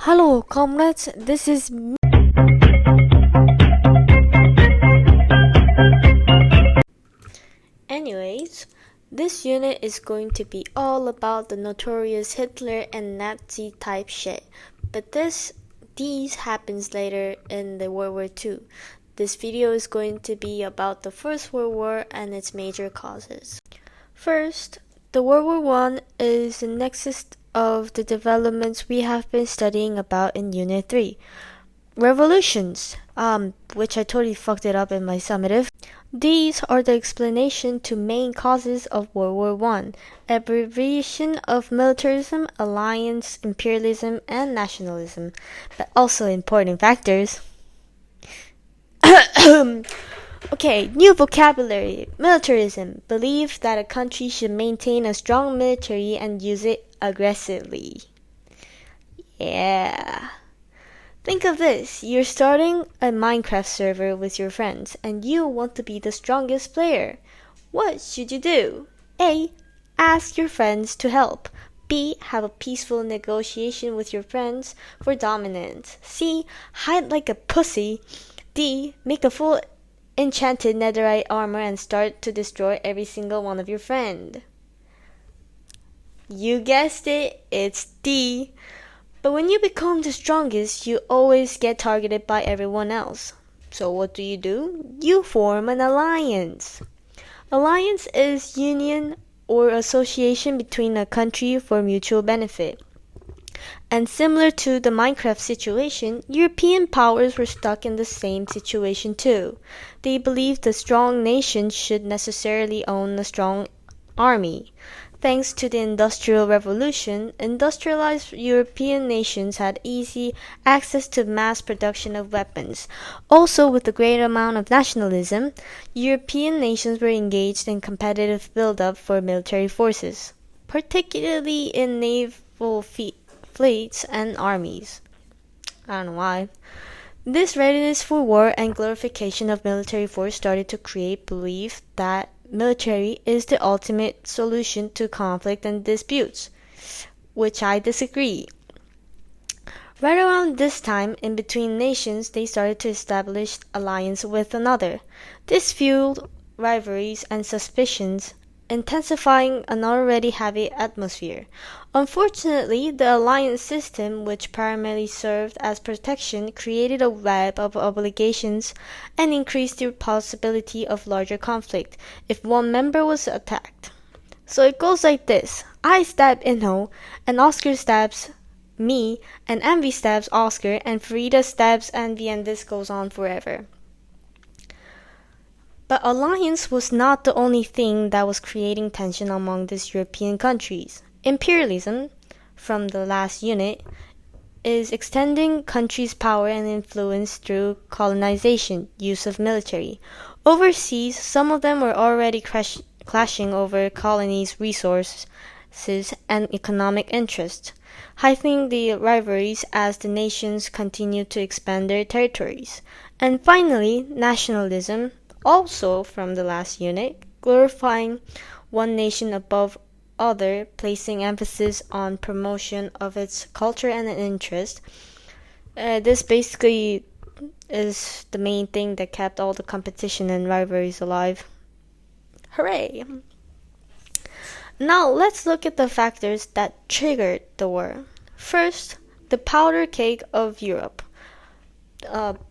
Hello, comrades. This is Anyways, this unit is going to be all about the notorious Hitler and Nazi type shit. But these happens later in the World War II. This video is going to be about the First World War and its major causes. First, the World War I is the nexus of the developments we have been studying about in Unit 3. Revolutions, which I totally fucked it up in my summative. These are the explanation to main causes of World War I, abbreviation of militarism, alliance, imperialism, and nationalism, but also important factors. Okay, new vocabulary. Militarism. Believe that a country should maintain a strong military and use it aggressively. Yeah. Think of this. You're starting a Minecraft server with your friends and you want to be the strongest player. What should you do? A. Ask your friends to help. B. Have a peaceful negotiation with your friends for dominance. C. Hide like a pussy. D. Make a full enchanted netherite armor and start to destroy every single one of your friends. You guessed it, it's D. But when you become the strongest, you always get targeted by everyone else. So what do? You form an alliance. Alliance is union or association between a country for mutual benefit. And similar to the Minecraft situation, European powers were stuck in the same situation too. They believed the strong nation should necessarily own a strong army. Thanks to the Industrial Revolution, industrialized European nations had easy access to mass production of weapons. Also, with a great amount of nationalism, European nations were engaged in competitive build-up for military forces, particularly in naval fleets and armies. I don't know why. This readiness for war and glorification of military force started to create belief that military is the ultimate solution to conflict and disputes, which I disagree. Right around this time, in between nations, they started to establish alliance with another. This fueled rivalries and suspicions, intensifying an already heavy atmosphere. Unfortunately, the alliance system, which primarily served as protection, created a web of obligations and increased the possibility of larger conflict if one member was attacked. So it goes like this. I stab Inho, and Oscar stabs me, and Envy stabs Oscar, and Frida stabs Envy, and this goes on forever. But alliance was not the only thing that was creating tension among these European countries. Imperialism, from the last unit, is extending countries' power and influence through colonization, use of military. Overseas, some of them were already clashing over colonies' resources and economic interests, heightening the rivalries as the nations continued to expand their territories. And finally, nationalism, also from the last unit, glorifying one nation above other, placing emphasis on promotion of its culture and interest. This basically is the main thing that kept all the competition and rivalries alive. Hooray! Now let's look at the factors that triggered the war. First, the powder keg of Europe.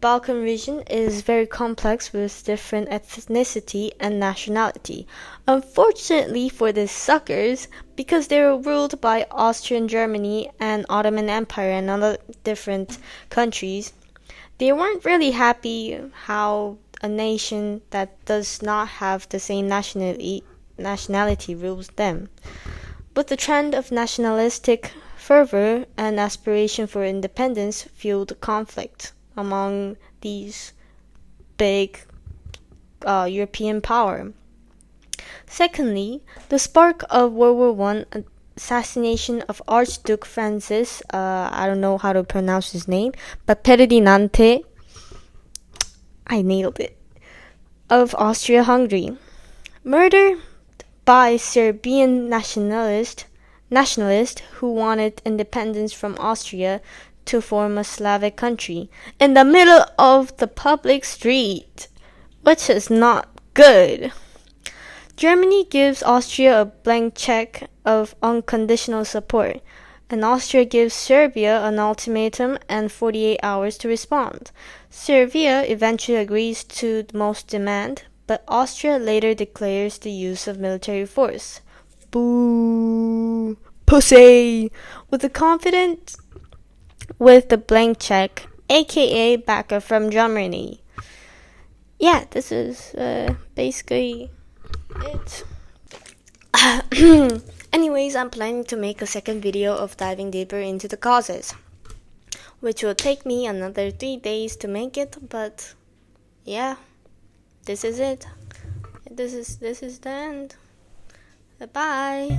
Balkan region is very complex with different ethnicity and nationality. Unfortunately for the suckers, because they were ruled by Austrian Germany and Ottoman Empire and other different countries, they weren't really happy how a nation that does not have the same nationality rules them. But the trend of nationalistic fervor and aspiration for independence fueled conflict among these big European power. Secondly, the spark of World War I, assassination of Archduke Francis, I don't know how to pronounce his name, but Ferdinand, I nailed it, of Austria-Hungary. Murder by Serbian nationalist who wanted independence from Austria to form a Slavic country in the middle of the public street, which is not good. Germany gives Austria a blank check of unconditional support, and Austria gives Serbia an ultimatum and 48 hours to respond. Serbia eventually agrees to most demand, but Austria later declares the use of military force. Boo! Pussy! With the blank check, aka backup from Germany. Yeah, this is basically it. Anyways, I'm planning to make a second video of diving deeper into the causes, which will take me another 3 days to make it, but yeah, this is it. This is the end. Bye.